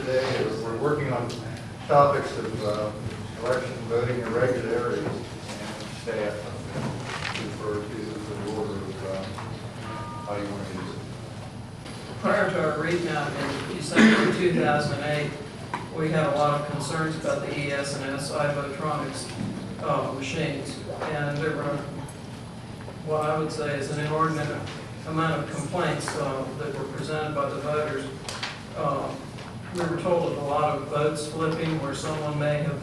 today. We're working on topics of election voting irregularities and staff refer to the order of how you want to use it. Prior to our recount in December of 2008, we had a lot of concerns about the ES&S iVotronics machines, and there were what I would say is an inordinate amount of complaints that were presented by the voters. We were told of a lot of votes flipping where someone may have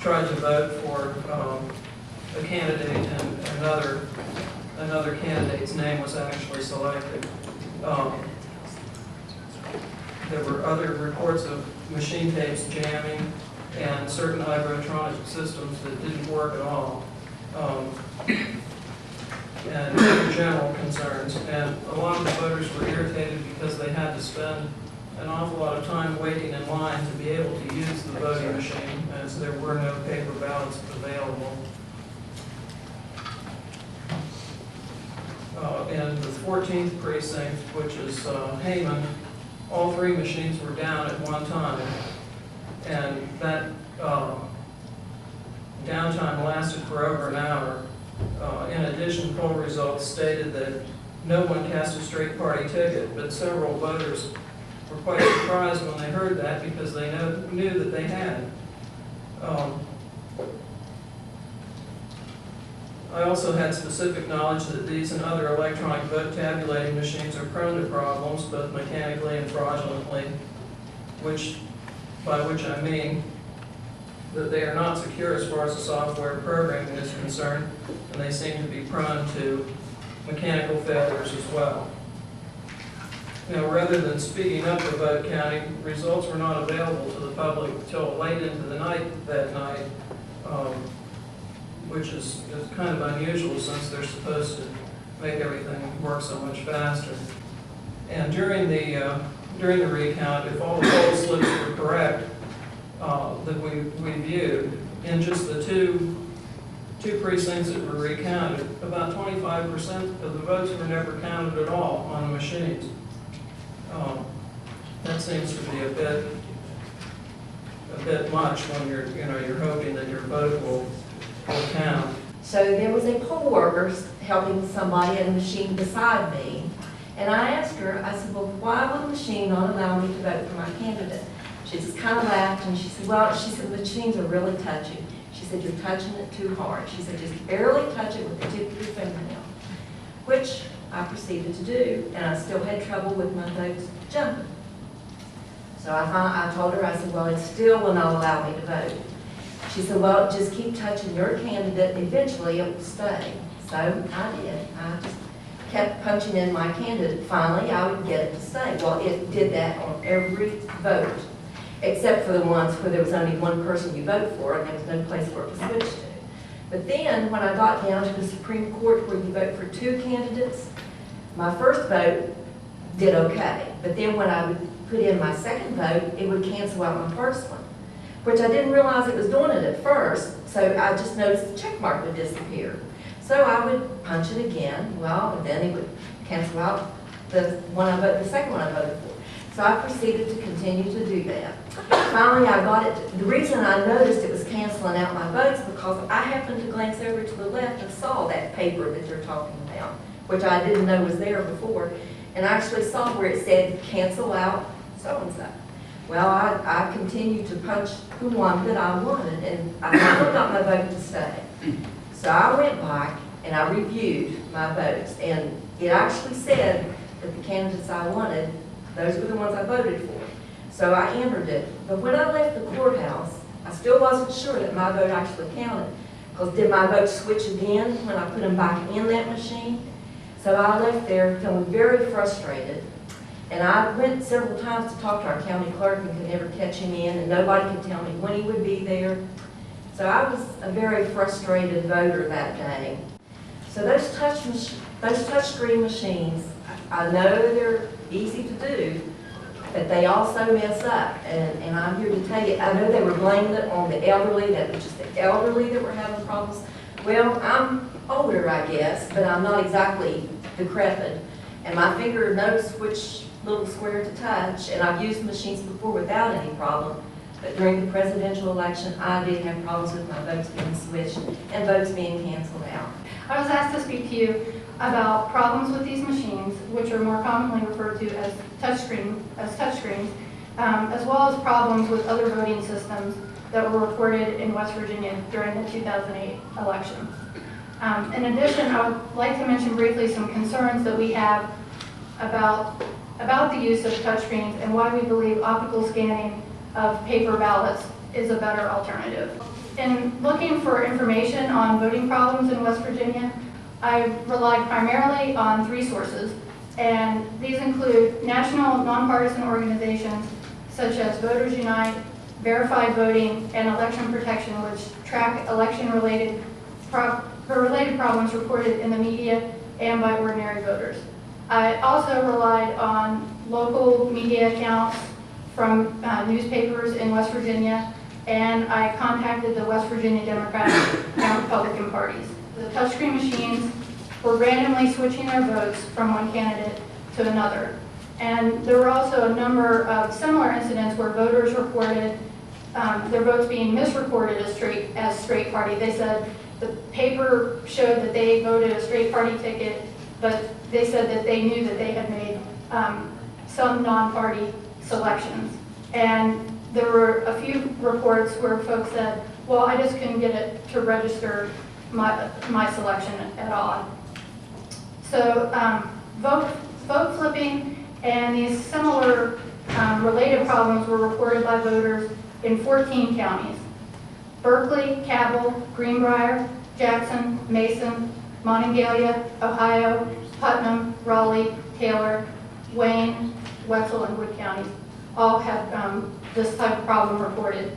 tried to vote for a candidate and another candidate's name was actually selected. There were other reports of machine tapes jamming and certain iVotronic systems that didn't work at all. And general concerns. And a lot of the voters were irritated because they had to spend an awful lot of time waiting in line to be able to use the voting machine, as there were no paper ballots available. In the 14th precinct, which is Hayman, all three machines were down at one time. And that downtime lasted for over an hour. In addition, poll results stated that no one cast a straight party ticket, but several voters were quite surprised when they heard that because they knew that they had. I also had specific knowledge that these and other electronic vote tabulating machines are prone to problems, both mechanically and fraudulently, by which I mean that they are not secure as far as the software programming is concerned, and they seem to be prone to mechanical failures as well. Now, rather than speeding up the vote counting, results were not available to the public until late into the night that night, which is kind of unusual since they're supposed to make everything work so much faster. And during the recount, if all the poll slips were correct, that we viewed, in just the two precincts that were recounted, about 25% of the votes were never counted at all on the machines. That seems to be a bit much when you're hoping that your vote will count. So there was a poll worker helping somebody at a machine beside me, and I asked her, I said, well, why would the machine not allow me to vote for my candidate? She just kind of laughed and she said, well, the machines are really touchy. She said, you're touching it too hard. She said, just barely touch it with the tip of your fingernail, which I proceeded to do, and I still had trouble with my votes jumping. So I told her, I said, well, it still will not allow me to vote. She said, well, just keep touching your candidate, eventually it will stay. So I did. I just kept punching in my candidate. Finally, I would get it to stay. Well, it did that on every vote, except for the ones where there was only one person you vote for and there was no place for it to switch to. But then, when I got down to the Supreme Court where you vote for two candidates, my first vote did okay. But then when I would put in my second vote, it would cancel out my first one, which I didn't realize it was doing it at first, so I just noticed the check mark would disappear. So I would punch it again, well, and then it would cancel out the second one I voted for. So I proceeded to continue to do that. Finally, I got it. The reason I noticed it was canceling out my votes because I happened to glance over to the left and saw that paper that you're talking about, which I didn't know was there before, and I actually saw where it said cancel out so-and-so. Well, I continued to punch the one that I wanted, and I finally got my vote to stay. So I went back and I reviewed my votes, and it actually said that the candidates I wanted, those were the ones I voted for. So I entered it. But when I left the courthouse, I still wasn't sure that my vote actually counted. Because did my vote switch again when I put them back in that machine? So I left there feeling very frustrated. And I went several times to talk to our county clerk and could never catch him in, and nobody could tell me when he would be there. So I was a very frustrated voter that day. So those touchscreen machines, I know they're easy to do, but they also mess up. And I'm here to tell you, I know they were blaming it on the elderly, that was just the elderly that were having problems. Well, I'm older, I guess, but I'm not exactly decrepit. And my finger knows which little square to touch, and I've used machines before without any problem. But during the presidential election, I did have problems with my votes being switched and votes being canceled out. I was asked to speak to you about problems with these machines, which are more commonly referred to as touchscreens, as well as problems with other voting systems that were reported in West Virginia during the 2008 election. In addition, I would like to mention briefly some concerns that we have about the use of touchscreens and why we believe optical scanning of paper ballots is a better alternative. In looking for information on voting problems in West Virginia, I relied primarily on 3 sources, and these include national nonpartisan organizations such as Voters Unite, Verified Voting, and Election Protection, which track election-related problems reported in the media and by ordinary voters. I also relied on local media accounts from newspapers in West Virginia, and I contacted the West Virginia Democratic and Republican parties. The touchscreen machines were randomly switching their votes from one candidate to another. And there were also a number of similar incidents where voters reported their votes being misreported as straight party. They said the paper showed that they voted a straight party ticket, but they said that they knew that they had made some non-party selections. And there were a few reports where folks said, well, I just couldn't get it to register my selection at all. So vote flipping and these similar related problems were reported by voters in 14 counties: Berkeley, Cabell, Greenbrier, Jackson, Mason, Monongalia, Ohio, Putnam, Raleigh, Taylor, Wayne, Wetzel, and Wood counties all had this type of problem reported.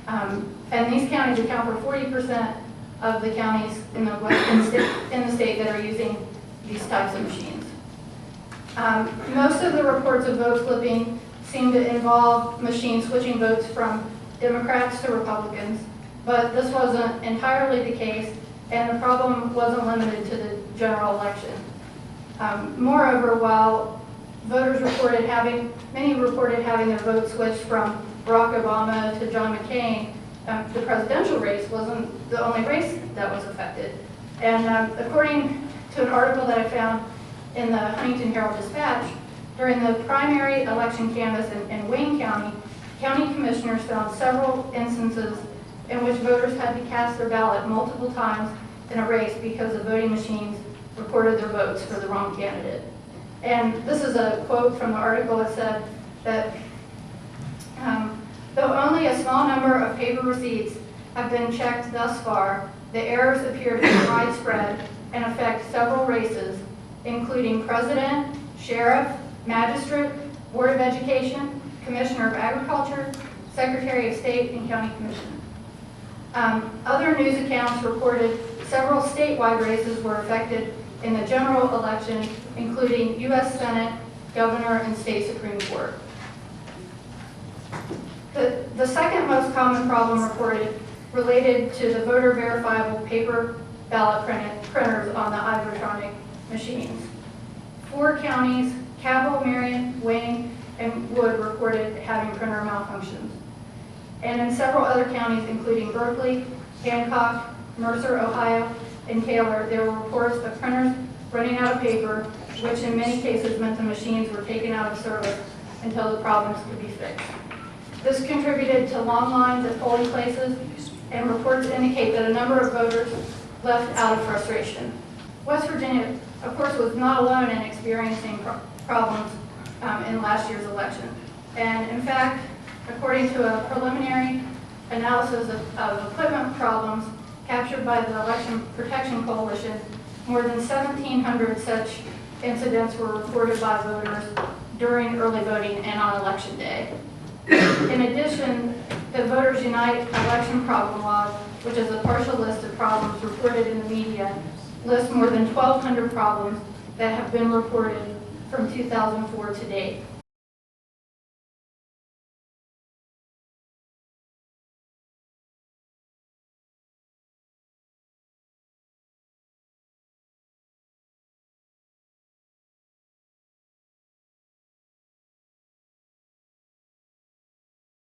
And these counties account for 40% of the counties in the state that are using these types of machines. Most of the reports of vote flipping seem to involve machines switching votes from Democrats to Republicans, but this wasn't entirely the case, and the problem wasn't limited to the general election. Moreover, while voters many reported having their votes switched from Barack Obama to John McCain, the presidential race wasn't the only race that was affected. And according to an article that I found in the Huntington Herald-Dispatch, during the primary election canvass in Wayne County, county commissioners found several instances in which voters had to cast their ballot multiple times in a race because the voting machines recorded their votes for the wrong candidate. And this is a quote from the article. It said that though only a small number of paper receipts have been checked thus far, the errors appear to be widespread and affect several races, including president, sheriff, magistrate, board of education, commissioner of agriculture, secretary of state, and county commissioner. Other news accounts reported several statewide races were affected in the general election, including U.S. Senate, governor, and state Supreme Court. The second most common problem reported related to the voter verifiable paper ballot printers on the Ivotronic machines. 4 counties, Cabell, Marion, Wayne, and Wood, reported having printer malfunctions. And in several other counties, including Berkeley, Hancock, Mercer, Ohio, and Taylor, there were reports of printers running out of paper, which in many cases meant the machines were taken out of service until the problems could be fixed. This contributed to long lines at polling places, and reports indicate that a number of voters left out of frustration. West Virginia, of course, was not alone in experiencing problems in last year's election. And in fact, according to a preliminary analysis of equipment problems captured by the Election Protection Coalition, more than 1,700 such incidents were reported by voters during early voting and on election day. In addition, the Voters Unite election problem log, which is a partial list of problems reported in the media, lists more than 1,200 problems that have been reported from 2004 to date.